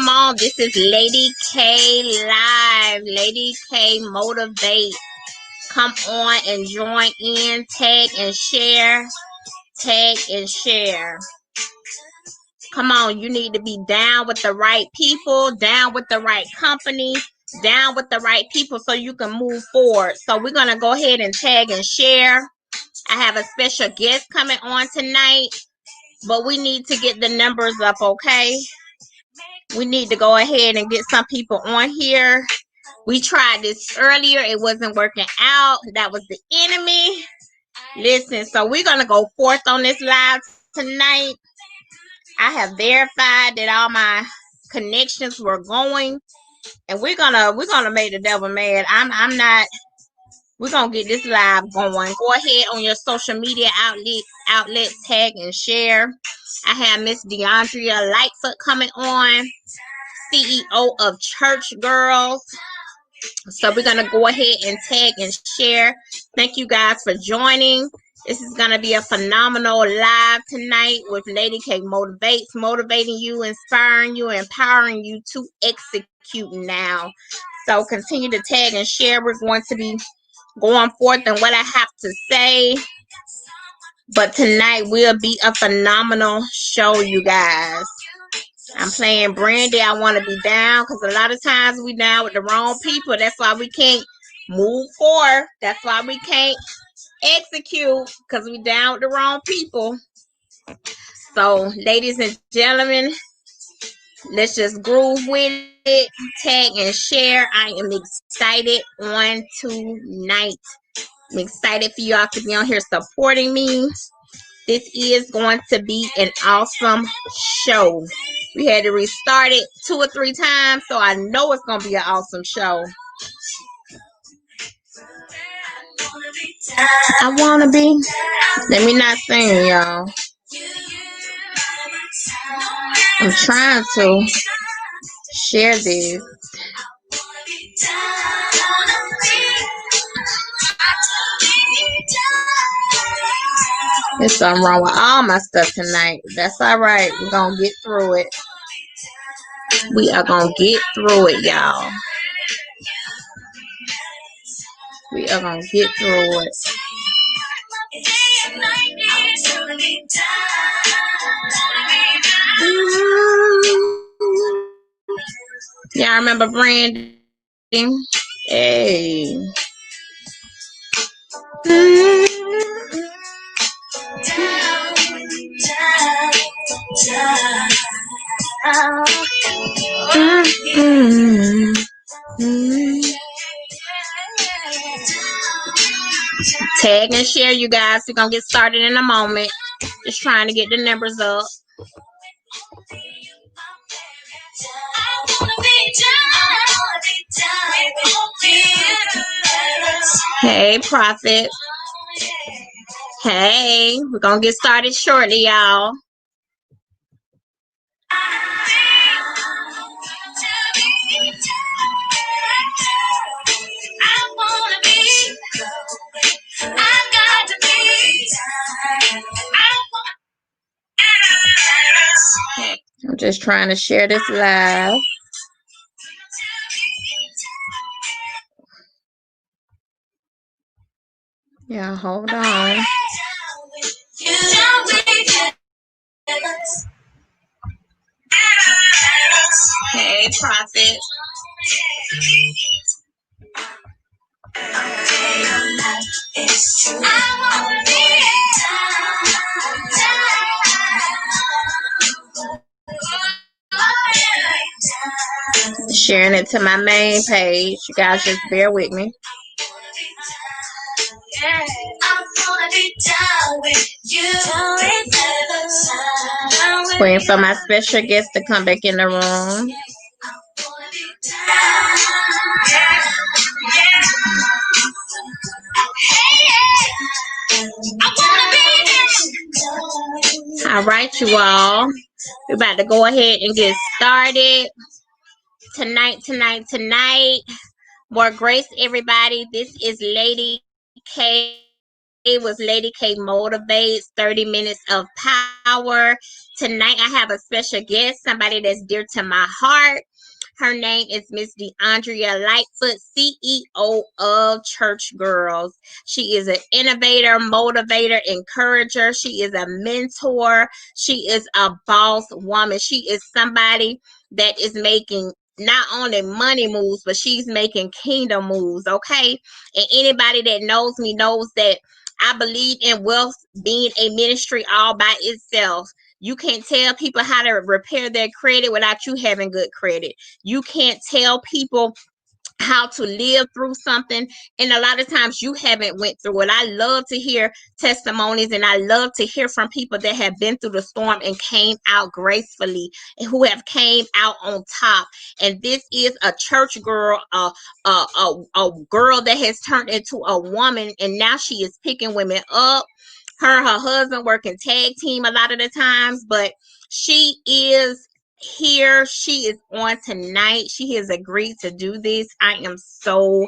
come on. This is Lady K Live. Lady K Motivate. Come on and join in. Tag and share. Tag and share. Come on. You need to be down with the right people, down with the right company, down with the right people so you can move forward. So we're going to go ahead and tag and share. I have a special guest coming on tonight, but we need to get the numbers up, okay? We need to go ahead and get some people on here. We tried this earlier. It wasn't working out. That was the enemy. Listen, so we're going to go forth on this live tonight. I have verified that all my connections were going, and we're gonna make the devil mad. I'm not. We're gonna get this live going. Go ahead on your social media outlets, tag and share. I have Miss Deandra Lightfoot coming on, CEO of Church Girls. So we're going to go ahead and tag and share. Thank you guys for joining. This is going to be a phenomenal live tonight with Lady K Motivates, motivating you, inspiring you, empowering you to execute now. So continue to tag and share. We're going to be going forth in what I have to say. But tonight will be a phenomenal show, you guys. I'm playing Brandy. I want to be down because a lot of times we down with the wrong people. That's why we can't move forward. That's why we can't execute because we down with the wrong people. So, ladies and gentlemen, let's just groove with it. Tag and share. I am excited on tonight. I'm excited for y'all to be on here supporting me. This is going to be an awesome show. We had to restart it 2 or 3 times, so I know it's going to be an awesome show. I want to be. Let me not sing, y'all. I'm trying to share this. There's something wrong with all my stuff tonight. That's all right. We're going to get through it. We are going to get through it, y'all. We are going to get through it. Y'all remember Brandy? Hey. Tag and share, you guys. We're going to get started in a moment. Just trying to get the numbers up. Hey, Prophet. Hey, we're going to get started shortly, y'all. I'm just trying to share this live. Yeah, hold on. Hey, Prophet. Sharing it to my main page. You guys just bear with me. Waiting for my special guest to come back in the room. All right, you all. We're about to go ahead and get started. Tonight. More grace, everybody. This is Lady K. It was Lady K Motivates, 30 minutes of power. tonight I have a special guest, somebody that's dear to my heart. Her name is Miss Deandra Lightfoot, CEO of Church Girls. She is an innovator, motivator, encourager. She is a mentor. She is a boss woman. She is somebody that is making not only money moves, but she's making kingdom moves, okay? And anybody that knows me knows that I believe in wealth being a ministry all by itself. You can't tell people how to repair their credit without you having good credit. You can't tell people how to live through something, and a lot of times you haven't went through it. I love to hear testimonies, and I love to hear from people that have been through the storm and came out gracefully, and who have came out on top. And this is a church girl, a girl that has turned into a woman, and now she is picking women up. Her and her husband working tag team a lot of the times, but she is here. She is on tonight. She has agreed to do this. I am so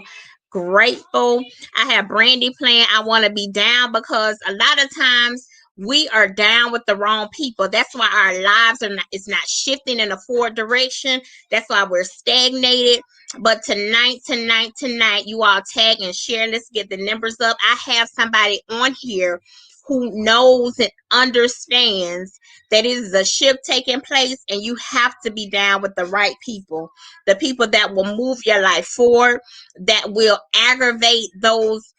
grateful. I have Brandy playing I Want to Be Down, because a lot of times we are down with the wrong people. That's why our lives are not, it's not shifting in a forward direction. That's why we're stagnated. But tonight, you all tag and share. Let's get the numbers up. I have somebody on here who knows and understands that it is a shift taking place, and you have to be down with the right people, the people that will move your life forward, that will aggravate those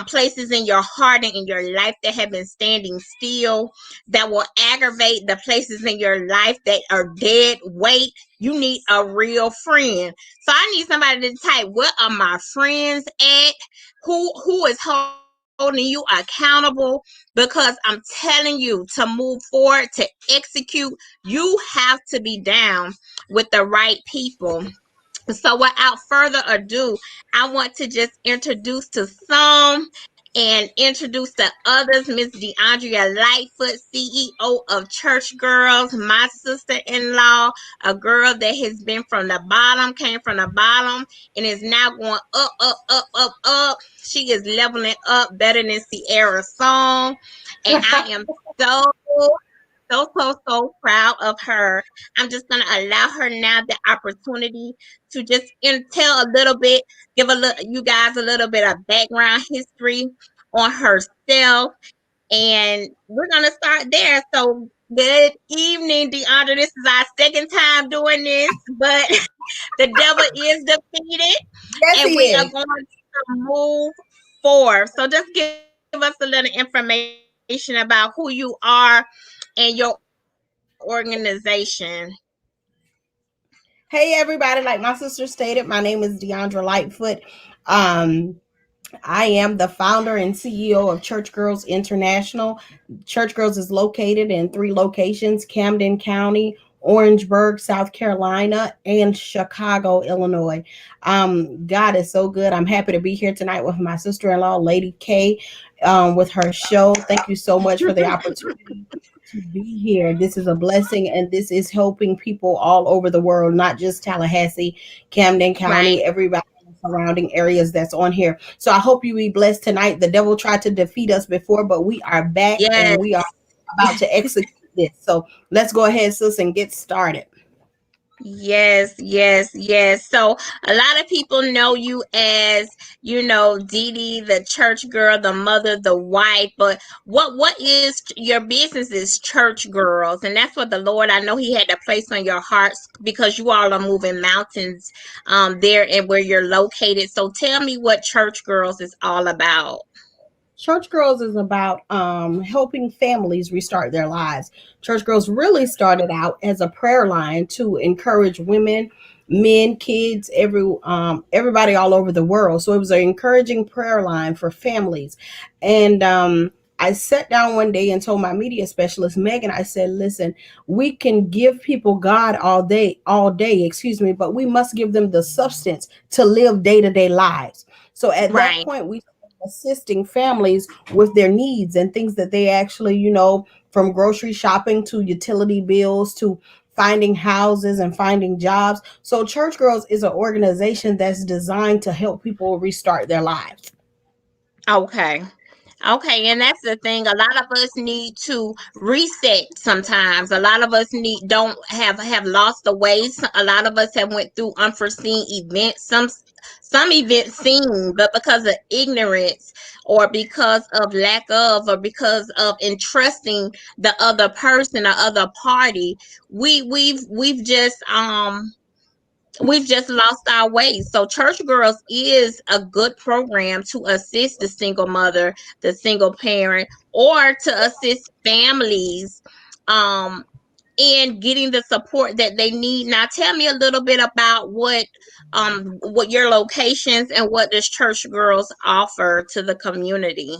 places in your heart and in your life that have been standing still, that will aggravate the places in your life that are dead weight. You need a real friend. So I need somebody to type, what are my friends at? Who is holding you accountable? Because I'm telling you, to move forward, to execute, you have to be down with the right people. So without further ado, I want to just introduce to some and introduce to others Miss Deandra Lightfoot, CEO of Church Girls, my sister-in-law, a girl that has been from the bottom, came from the bottom, and is now going up, up, up, up, up. She is leveling up better than Sierra's song, and I am so so proud of her. I'm just gonna allow her now the opportunity to just tell a little bit, give a little you guys a little bit of background history on herself, and we're gonna start there. So good evening, Deandra. This is our second time doing this, but the devil is defeated, Yes, and he we are is. going to move forward. So just give us a little information about who you are and your organization. Hey, everybody. Like my sister stated, my name is Deandra Lightfoot. Um, I am the founder and CEO of Church Girls International. Church Girls is located in three locations: Camden County, Orangeburg, South Carolina, and Chicago, Illinois. God is so good. I'm happy to be here tonight with my sister in law, Lady K, with her show. Thank you so much for the opportunity to be here. This is a blessing, and this is helping people all over the world, not just Tallahassee, Camden County, Right. everybody in the surrounding areas that's on here. So I hope you be blessed tonight. The devil tried to defeat us before, but we are back and Yes. we are about to execute this. So let's go ahead, sis, and get started. Yes. So a lot of people know you as, Dee Dee, the church girl, the mother, the wife. But what is your business is Church Girls, and that's what the Lord, I know He had to place on your hearts, because you all are moving mountains, there and where you're located. So tell me what Church Girls is all about. Church Girls is about helping families restart their lives. Church Girls really started out as a prayer line to encourage women, men, kids, everybody all over the world. So it was an encouraging prayer line for families. And I sat down one day and told my media specialist, Megan, I said, listen, we can give people God all day, excuse me, but we must give them the substance to live day to day lives. So at that Right. point, we assisting families with their needs and things that they actually, from grocery shopping to utility bills to finding houses and finding jobs. So Church Girls is an organization that's designed to help people restart their lives. Okay. Okay, and that's the thing. A lot of us need to reset sometimes. A lot of us need don't have lost the way. A lot of us have went through unforeseen events. Some events seem, but because of ignorance or because of lack of or because of entrusting the other person or other party, we've just we've just lost our way. So Church Girls is a good program to assist the single mother, the single parent, or to assist families um in getting the support that they need. Now tell me a little bit about what your locations and what does Church Girls offer to the community.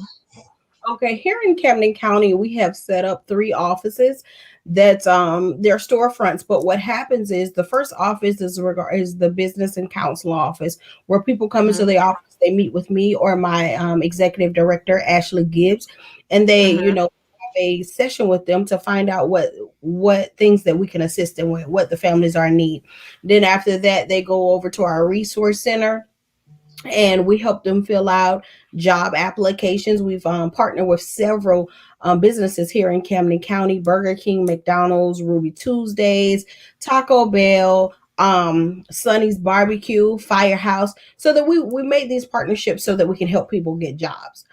Okay, here in Camden County, we have set up three offices. That's they're storefronts. But what happens is the first office is the business and counsel office, where people come into Mhm. the office. They meet with me or my executive director Ashley Gibbs, and they Mhm. have a session with them to find out what things that we can assist them with, what the families are in need. Then after that, they go over to our resource center and we help them fill out job applications. We've partnered with several businesses here in Camden County: Burger King, McDonald's, Ruby Tuesdays, Taco Bell, Sonny's Barbecue, Firehouse, so that we made these partnerships so that we can help people get jobs.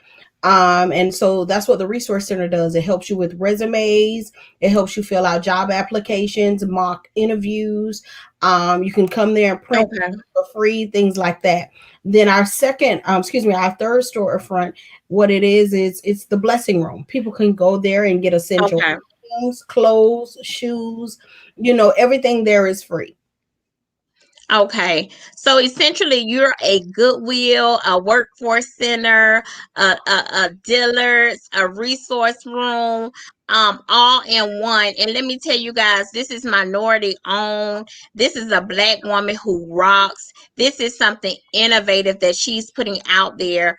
And so that's what the resource center does. It helps you with resumes. It helps you fill out job applications, mock interviews. You can come there and print Okay. for free, things like that. Then our third storefront, what it is it's the blessing room. People can go there and get essential Okay. items, clothes, shoes. Everything there is free. Okay, so essentially, you're a Goodwill, a workforce center, a dealers, a resource room, all in one. And let me tell you guys, this is minority owned. This is a Black woman who rocks. This is something innovative that she's putting out there,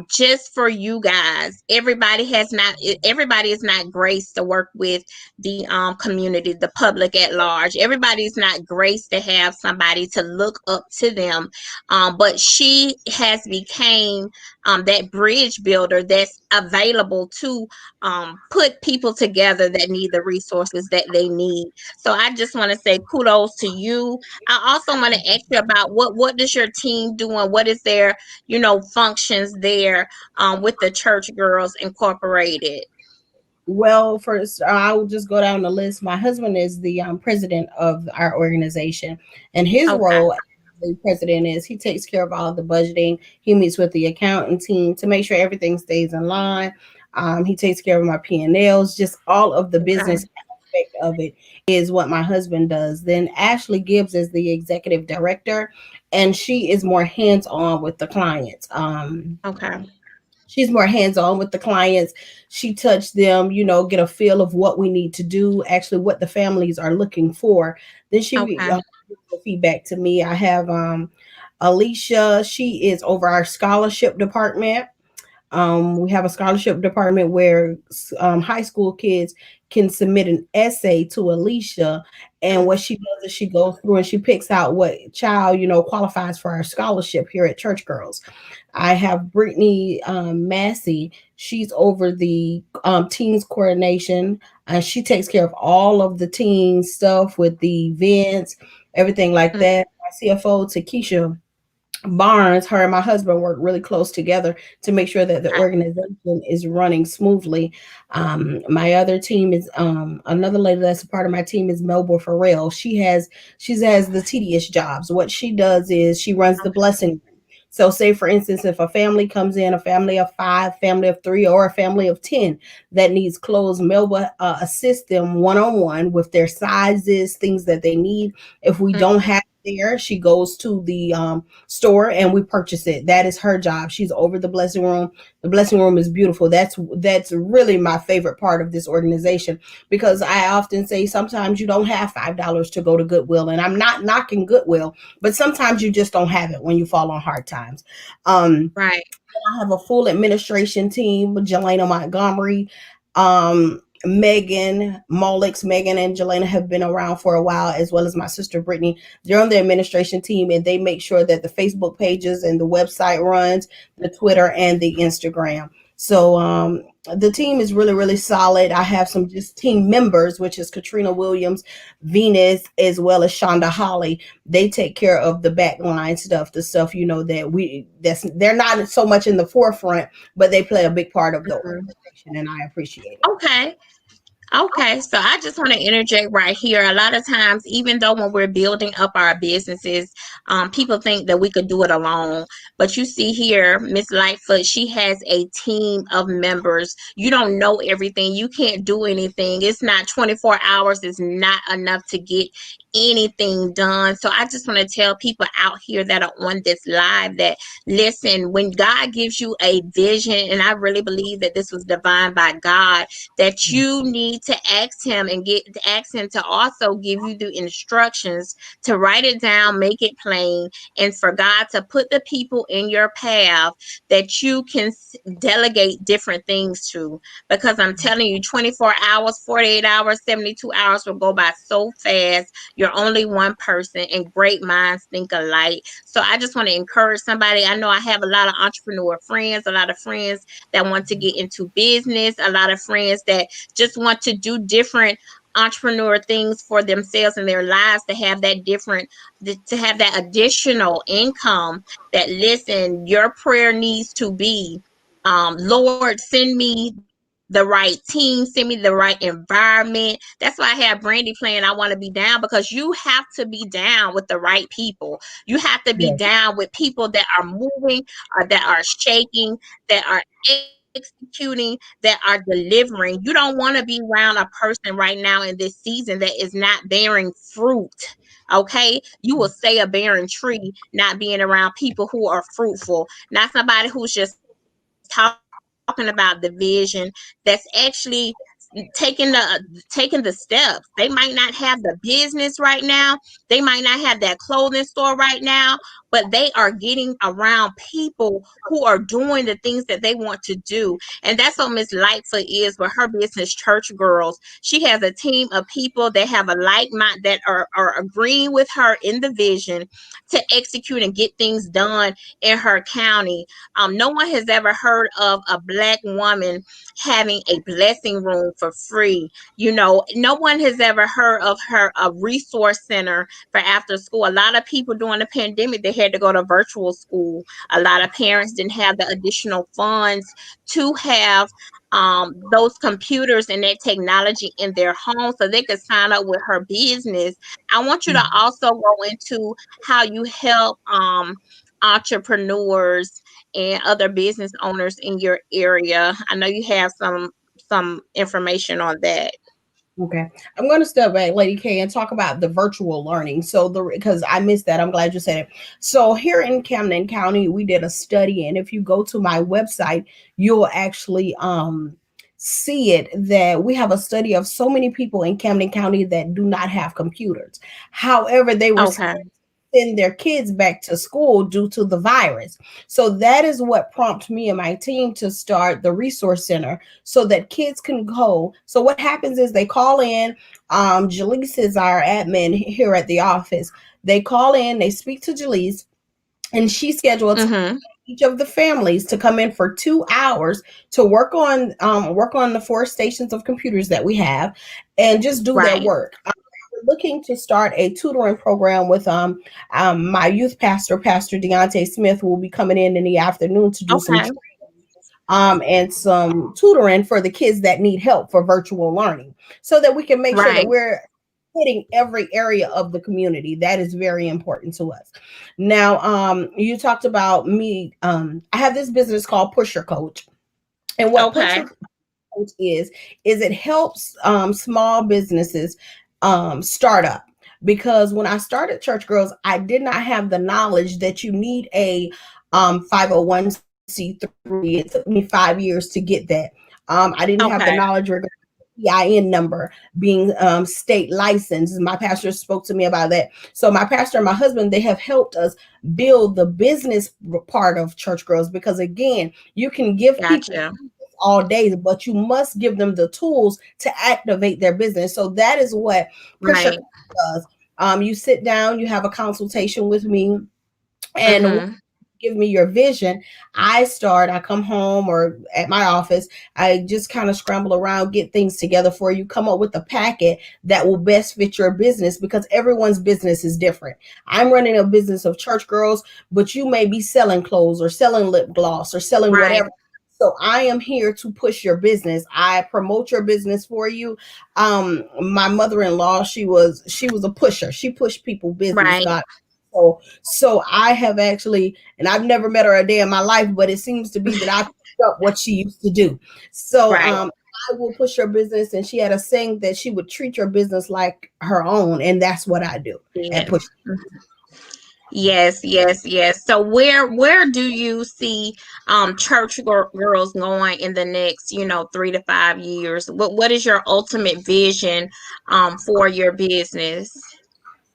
just for you guys. Everybody is not graced to work with the community, the public at large. Everybody's not graced to have somebody to look up to them, but she has became that bridge builder that's available to put people together that need the resources that they need. So I just want to say kudos to you. I also want to ask you about what does your team do and what is their functions there with the Church Girls Incorporated. Well, first, I'll just go down the list. My husband is the president of our organization, and his Okay. role as the president is he takes care of all the budgeting. He meets with the accounting team to make sure everything stays in line. He takes care of my P&Ls, just all of the business Okay. aspect of it is what my husband does. Then Ashley Gibbs is the executive director, and she is more hands on with the clients. Okay. She's more hands-on with the clients. She touched them, get a feel of what we need to do, actually what the families are looking for. Then she Okay. gives the feedback to me. I have Alicia. She is over our scholarship department. We have a scholarship department where high school kids can submit an essay to Alicia, and what she does is she goes through and she picks out what child qualifies for our scholarship here at Church Girls. I have Brittany Massey. She's over the teens coordination, and she takes care of all of the teen stuff with the events, everything like Mm. that. My CFO, Takesha Barnes, her and my husband work really close together to make sure that the Okay. organization is running smoothly. My other team is another lady that's a part of my team is Melba Farrell. She has the tedious jobs. What she does is she runs the blessing. So, say for instance, if a family comes in, a family of five, family of three, or a family of 10 that needs clothes, Melba assists them one on one with their sizes, things that they need. If we don't Mhm. have there, she goes to the store and we purchase it. That is her job. She's over the blessing room. The blessing room is beautiful. That's really my favorite part of this organization, because I often say sometimes you don't have $5 to go to Goodwill, and I'm not knocking Goodwill, but sometimes you just don't have it when you fall on hard times. Um, Right. I have a full administration team with Jelena Montgomery, Megan Molix. Megan and Jelena have been around for a while, as well as my sister Brittany. They're on the administration team, and they make sure that the Facebook pages and the website runs, the Twitter and the Instagram. So the team is really, really solid. I have some just team members, which is Katrina Williams, Venus, as well as Shonda Holly. They take care of the backline stuff, the stuff, they're not so much in the forefront, but they play a big part of the Mhm. organization, and I appreciate it. Okay. Okay, so I just want to interject right here. A lot of times, even though when we're building up our businesses, people think that we could do it alone. But you see here, Miss Lightfoot, she has a team of members. You don't know everything. You can't do anything. It's not 24 hours is not enough to get anything done. So I just want to tell people out here that are on this live that listen, when God gives you a vision, and I really believe that this was divine by God, that you need to ask him and ask him to also give you the instructions to write it down, make it plain, and for God to put the people in your path that you can delegate different things to. Because I'm telling you, 24 hours, 48 hours, 72 hours will go by so fast. You're only one person, and great minds think alike. So I just want to encourage somebody. I know I have a lot of entrepreneur friends, a lot of friends that want to get into business, a lot of friends that just want to do different entrepreneur things for themselves and their lives, to have that different, to have that additional income. That listen, your prayer needs to be, Lord, send me the right team, send me the right environment. That's why I have Brandy playing I Want to Be Down, because you have to be down with the right people. You have to be Yes. down with people that are moving, or that are shaking, that are executing, that are delivering. You don't want to be around a person right now in this season that is not bearing fruit. Okay, you will stay a barren tree not being around people who are fruitful, not somebody who's just talking about the vision, that's actually taking the steps. They might not have the business right now, they might not have that clothing store right now, but they are getting around people who are doing the things that they want to do. And that's what Miss Lightfoot is with her business, Church Girls. She has a team of people that have a like mind, that are agreeing with her in the vision to execute and get things done in her county. No one has ever heard of a Black woman having a blessing room for free. No one has ever heard of her a resource center for after school. A lot of people during the pandemic, they had to go to virtual school. A lot of parents didn't have the additional funds to have those computers and that technology in their home so they could sign up with her business. I want you to also go into how you help entrepreneurs and other business owners in your area. I know you have some information on that. Okay, I'm going to step back, Lady K, and talk about the virtual learning. So because I missed that, I'm glad you said it. So here in Camden County, we did a study, and if you go to my website, you'll actually see it that we have a study of so many people in Camden County that do not have computers. However, they were Okay. send their kids back to school due to the virus. So that is what prompted me and my team to start the resource center so that kids can go. So what happens is they call in. Jaleese is our admin here at the office. They call in, they speak to Jaleese, and she schedules Mm-hmm. each of the families to come in for 2 hours to work on the 4 stations of computers that we have and just do their Right. work. Looking to start a tutoring program with my youth pastor, Pastor Deontay Smith, who will be coming in the afternoon to do some Okay. and some tutoring for the kids that need help for virtual learning, so that we can make sure that Right. we're hitting every area of the community. That is very important to us. Now, you talked about me. I have this business called Pusher Coach, and what Okay. Pusher Coach is it helps small businesses start up. Because when I started Church Girls, I did not have the knowledge that you need a 501c3. It took me 5 years to get that. I didn't have the Okay. knowledge regarding EIN number being state licensed. My pastor spoke to me about that. So my pastor and my husband, they have helped us build the business part of Church Girls, because again, you can give people Gotcha. all day, but you must give them the tools to activate their business. So that is what Pusher Right. does. You sit down, you have a consultation with me, and Mm-hmm. give me your vision. I come home or at my office, I just kind of scramble around, get things together for you, come up with a packet that will best fit your business because everyone's business is different. I'm running a business of church girls, but you may be selling clothes or selling lip gloss or selling Right. whatever. So I am here to push your business. I promote your business for you. My mother-in-law, she was a pusher. She pushed people business. Right. God. So I have actually, and I've never met her a day in my life, but it seems to be that I picked up what she used to do. So Right. I will push her business, and she had a saying that she would treat your business like her own, and that's what I do and Yes. push. Yes, yes, yes. So where do you see church girls going in the next, 3 to 5 years? What is your ultimate vision for your business?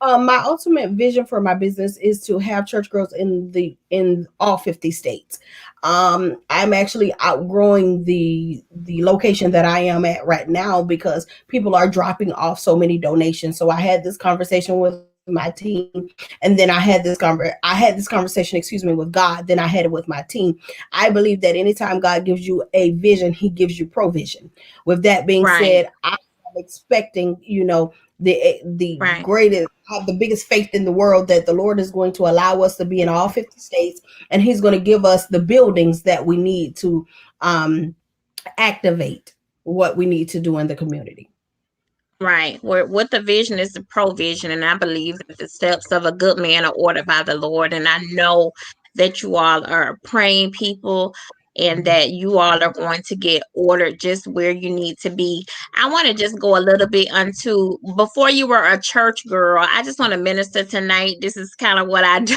My ultimate vision for my business is to have church girls in all 50 states. I'm actually outgrowing the location that I am at right now because people are dropping off so many donations. So I had this conversation with my team, and then I had this conversation, excuse me, with God. Then I had it with my team. I believe that anytime God gives you a vision, He gives you provision. With that being Right, said, I'm expecting, the right, greatest, I have the biggest faith in the world that the Lord is going to allow us to be in all 50 states, and He's going to give us the buildings that we need to um, activate what we need to do in the community. right. Where what the vision is the provision, and I believe that the steps of a good man are ordered by the Lord, and I know that you all are praying people. And that you all are going to get ordered just where you need to be. I want to just go a little bit onto before you were a church girl. I just want to minister tonight. This is kind of what I do.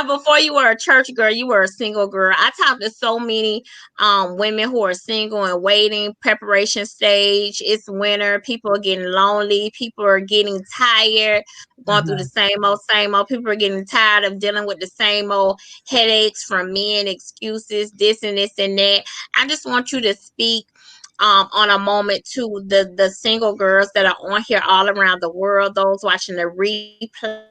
Before you were a church girl, you were a single girl. I talked to so many women who are single and waiting, preparation stage. It's winter. People are getting lonely. People are getting tired, going through the Uh-huh. same old, same old. People are getting tired of dealing with the same old headaches from men, excuses, this and that. I just want you to speak on a moment to the single girls that are on here all around the world, those watching the replay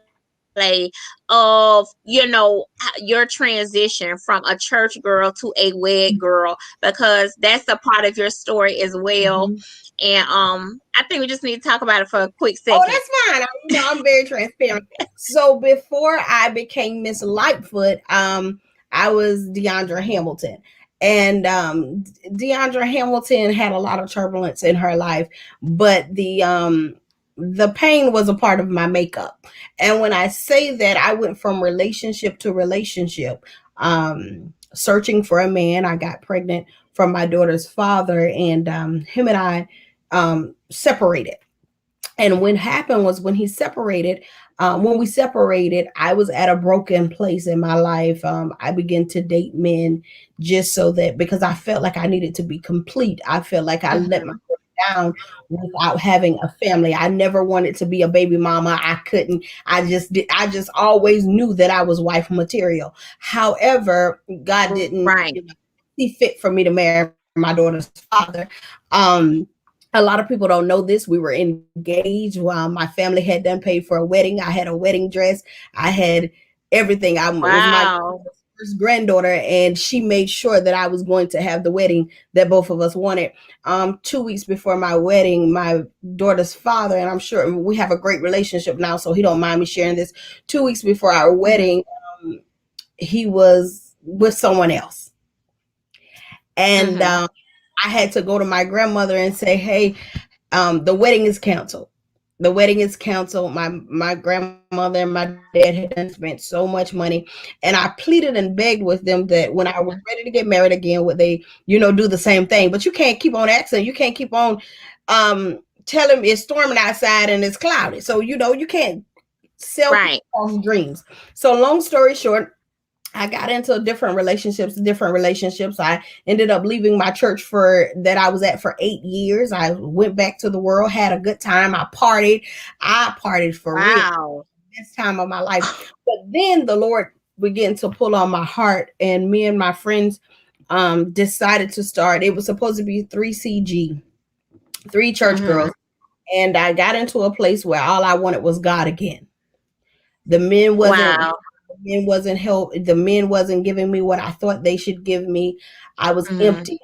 of your transition from a church girl to a wed girl, because that's a part of your story as well. Mhm. And I think we just need to talk about it for a quick Oh, second. that's fine. I'm very transparent. So before I became Miss Lightfoot, I was Deandra Hamilton. And Deandra Hamilton had a lot of turbulence in her life, but the pain was a part of my makeup. And when I say that, I went from relationship to relationship, searching for a man. I got pregnant from my daughter's father, and him and I separated. And what happened was when we separated, I was at a broken place in my life. I began to date men just so that because I felt like I needed to be complete. I felt like I let Hmm. myself down without having a family. I never wanted to be a baby mama. I couldn't. I just always knew that I was wife material. However, God didn't, Right, see fit for me to marry my daughter's father. Um, a lot of people don't know this. We were engaged while my family had done paid for a wedding. I had a wedding dress. I had everything. I was my wow, first granddaughter, and she made sure that I was going to have the wedding that both of us wanted. 2 weeks before my wedding, my daughter's father, and I'm sure we have a great relationship now, so he don't mind me sharing this. 2 weeks before our hmm, wedding, he was with someone else, and hmm, I had to go to my grandmother and say, "Hey, the wedding is canceled. The wedding is canceled. My grandmother and my dad had done spent so much money, and I pleaded and begged with them that when I was ready to get married again, would they, do the same thing? But you can't keep on asking. You can't keep on telling me it's storming outside and it's cloudy. So you can't sell people right, false dreams. So long story short, I got into different relationships. I ended up leaving my church for that I was at for 8 years. I went back to the world, had a good time. I partied for real wow, this time of my life. But then the Lord began to pull on my heart, and me and my friends decided to start. It was supposed to be 3CG, three church hmm, girls, and I got into a place where all I wanted was God again. The men wasn't wow, men wasn't help. The men wasn't giving me what I thought they should give me. I was Mhm. empty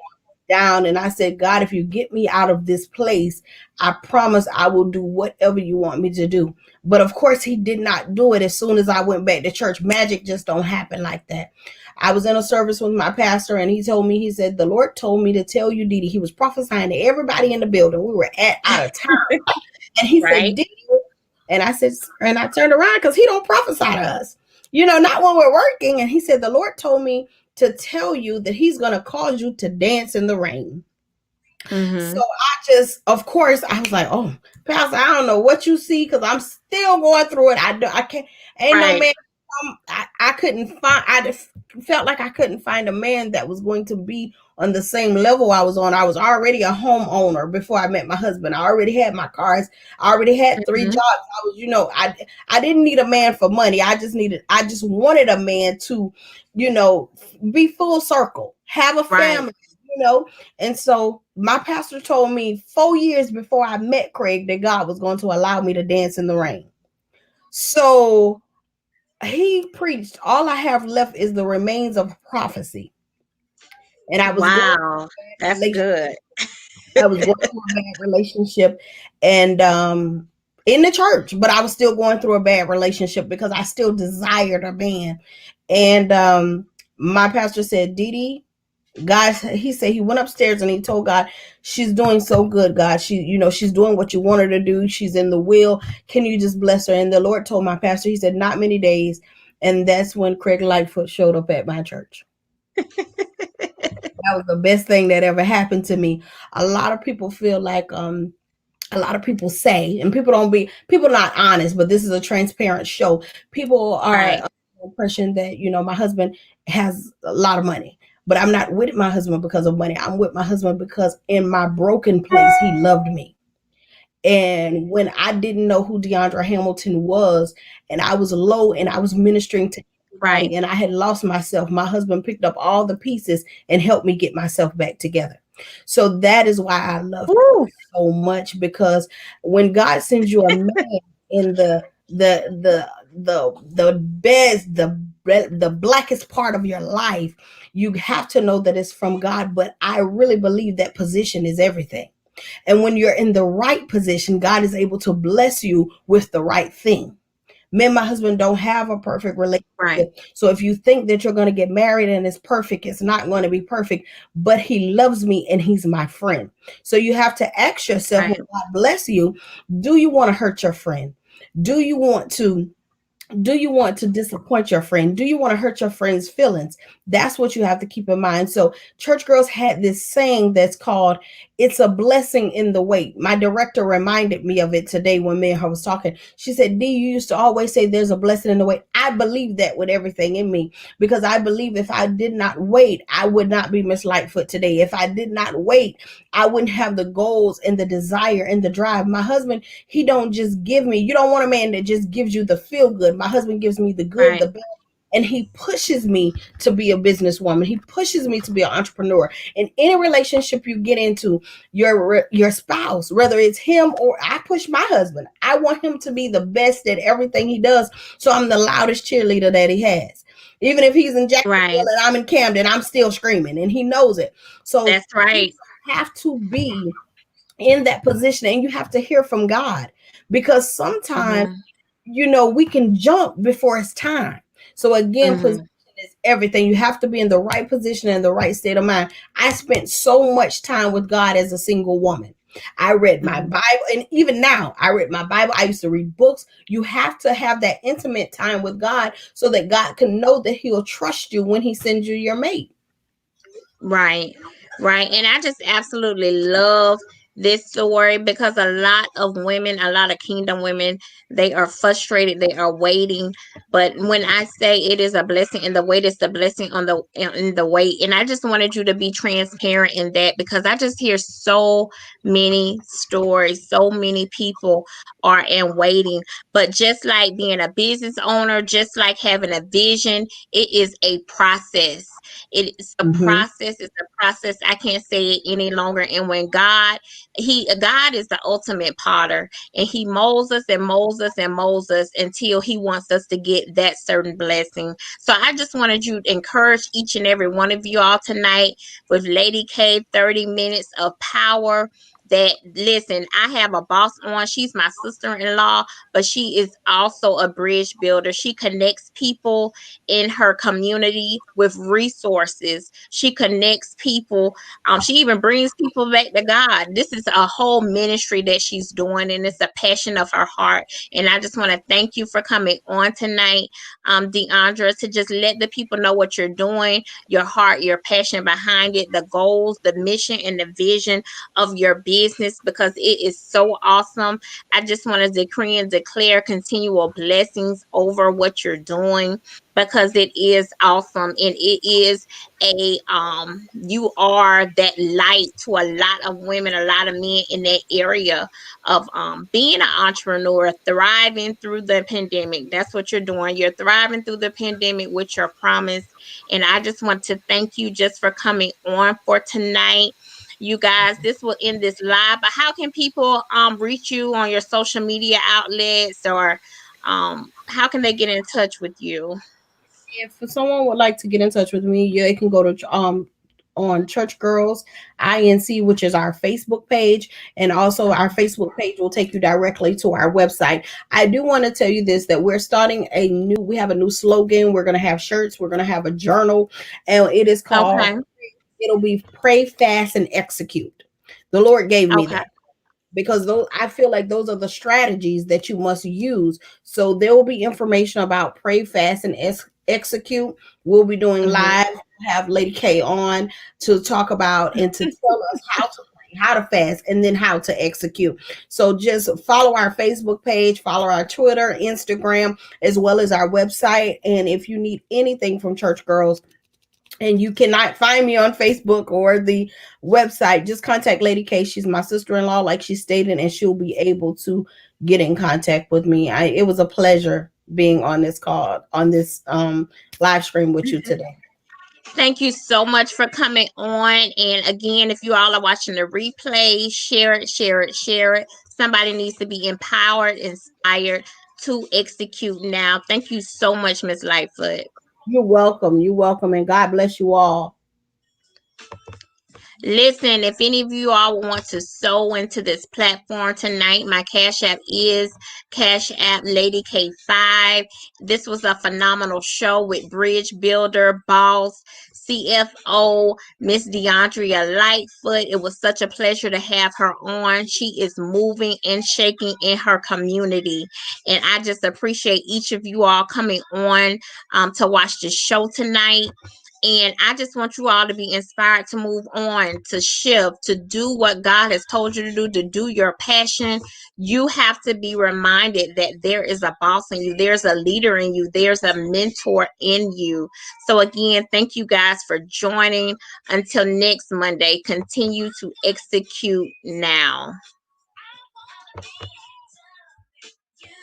down, and I said, God, if you get me out of this place, I promise I will do whatever you want me to do. But of course he did not do it. As soon as I went back to church, magic just don't happen like that. I was in a service with my pastor, and he told me, he said, the Lord told me to tell you, Didi. He was prophesying to everybody in the building. We were at out of town. And he said, Right. Didi. And I said, and I turned around because he don't prophesy to us, not when we're working. And he said, the Lord told me to tell you that he's going to cause you to dance in the rain. So Mhm. I just, of course, I was like, oh, Pastor, I don't know what you see because I'm still going through it. I can't, ain't no Right. man. I couldn't find, I just felt like I couldn't find a man that was going to be on the same level I was on. I was already a homeowner before I met my husband. I already had my cars. I already had three jobs. Mhm. I was, I didn't need a man for money. I just wanted a man to, you know, be full circle, have a Right. family, you know. And so my pastor told me 4 years before I met Craig that God was going to allow me to dance in the rain. So he preached, all I have left is the remains of prophecy. And I was going Wow. through a bad That's relationship. good. I was going through a bad relationship and in the church, but I was still going through a bad relationship because I still desired a man. And my pastor said, Didi, God, he said he went upstairs and he told God, she's doing so good, God. She's doing what you want her to do. She's in the will. Can you just bless her? And the Lord told my pastor, he said, not many days. And that's when Craig Lightfoot showed up at my church. That was the best thing that ever happened to me. A lot of people feel like a lot of people say, and people not honest, but this is a transparent show. People are Right. under the impression that, my husband has a lot of money. But I'm not with my husband because of money. I'm with my husband because in my broken place, he loved me. And when I didn't know who Deandra Hamilton was, and I was low and I was ministering to everybody Right. and I had lost myself, my husband picked up all the pieces and helped me get myself back together. So that is why I love Woo. so much, because when God sends you a man in the best, the blackest part of your life, you have to know that it's from God. But I really believe that position is everything. And when you're in the right position, God is able to bless you with the right thing. Me and my husband don't have a perfect Right. relationship. So if you think that you're going to get married and it's perfect, it's not going to be perfect. But he loves me and he's my friend. So you have to ask yourself, when Right. God bless you, do you want to hurt your friend? Do you want to disappoint your friend? Do you want to hurt your friend's feelings? That's what you have to keep in mind. So church girls had this saying that's called, it's a blessing in the wait. My director reminded me of it today when me and her was talking. She said, D, you used to always say there's a blessing in the wait. I believe that with everything in me, because I believe if I did not wait, I would not be Miss Lightfoot today. If I did not wait, I wouldn't have the goals and the desire and the drive. My husband, he don't just give me, you don't want a man that just gives you the feel good. My husband gives me the good, the Right. bad, and he pushes me to be a businesswoman. He pushes me to be an entrepreneur. In any relationship you get into, your spouse, whether it's him or I push my husband, I want him to be the best at everything he does. So I'm the loudest cheerleader that he has. Even if he's in Jacksonville Right. and I'm in Camden, I'm still screaming, and he knows it. So That's you right. have to be in that position, and you have to hear from God, because sometimes, Mhm. we can jump before it's time. So again, position Mhm. is everything. You have to be in the right position and the right state of mind. I spent so much time with God as a single woman. I read my Mhm. Bible, and even now I read my Bible. I used to read books. You have to have that intimate time with God so that God can know that he'll trust you when he sends you your mate. Right, right. And I just absolutely love this story because a lot of women, a lot of kingdom women, they are frustrated, they are waiting. But when I say it is a blessing in the wait, it's the blessing on in the wait. And I just wanted you to be transparent in that because I just hear so many stories, so many people are in waiting. But just like being a business owner, just like having a vision, it is a process. It is a Mm-hmm. process. It's a process. I can't say it any longer. And when God God is the ultimate potter, and he molds us and molds us and molds us until he wants us to get that certain blessing. So I just wanted you to encourage each and every one of you all tonight with Lady K 30 minutes of power. That, listen, I have a boss on. She's my sister-in-law, but she is also a bridge builder. She connects people in her community with resources. She connects people. She even brings people back to God. This is a whole ministry that she's doing, and it's a passion of her heart. And I just want to thank you for coming on tonight, Deandra, to just let the people know what you're doing, your heart, your passion behind it, the goals, the mission, and the vision of your business, because it is so awesome. I just want to decree and declare continual blessings over what you're doing, because it is awesome, and it is a you are that light to a lot of women, a lot of men in that area of being an entrepreneur, thriving through the pandemic. That's what you're doing. You're thriving through the pandemic with your promise. And I just want to thank you just for coming on for tonight. You guys, this will end this live, but how can people reach you on your social media outlets, or how can they get in touch with you? If someone would like to get in touch with me, yeah, they can go to on Church Girls Inc, which is our Facebook page, and also our Facebook page will take you directly to our website. I do want to tell you this, that we're starting we have a new slogan. We're going to have shirts, we're going to have a journal, and it is called, Okay. it'll be Pray, Fast, and Execute. The Lord gave me Okay. that, because those, I feel like those are the strategies that you must use. So there will be information about Pray, Fast, and Execute. We'll be doing Hmm. live. Have Lady K on to talk about and to tell us how to pray, how to fast, and then how to execute. So just follow our Facebook page, follow our Twitter, Instagram, as well as our website. And if you need anything from Church Girls, and you cannot find me on Facebook or the website, just contact Lady K. She's my sister-in-law, like she stated, and she'll be able to get in contact with me. It was a pleasure being on this call, on this live stream with you today. Thank you so much for coming on. And again, if you all are watching the replay, share it, share it, share it. Somebody needs to be empowered, inspired to execute now. Thank you so much, Miss Lightfoot. You're welcome. You're welcome, and God bless you all. Listen, if any of you all want to sew into this platform tonight, my Cash App is Cash App Lady K5. This was a phenomenal show with Bridge Builder, Boss, CFO, Miss Deandra Lightfoot. It was such a pleasure to have her on. She is moving and shaking in her community. And I just appreciate each of you all coming on to watch the show tonight. And I just want you all to be inspired to move on, to shift, to do what God has told you to do your passion. You have to be reminded that there is a boss in you, there's a leader in you, there's a mentor in you. So, again, thank you guys for joining. Until next Monday, continue to execute now.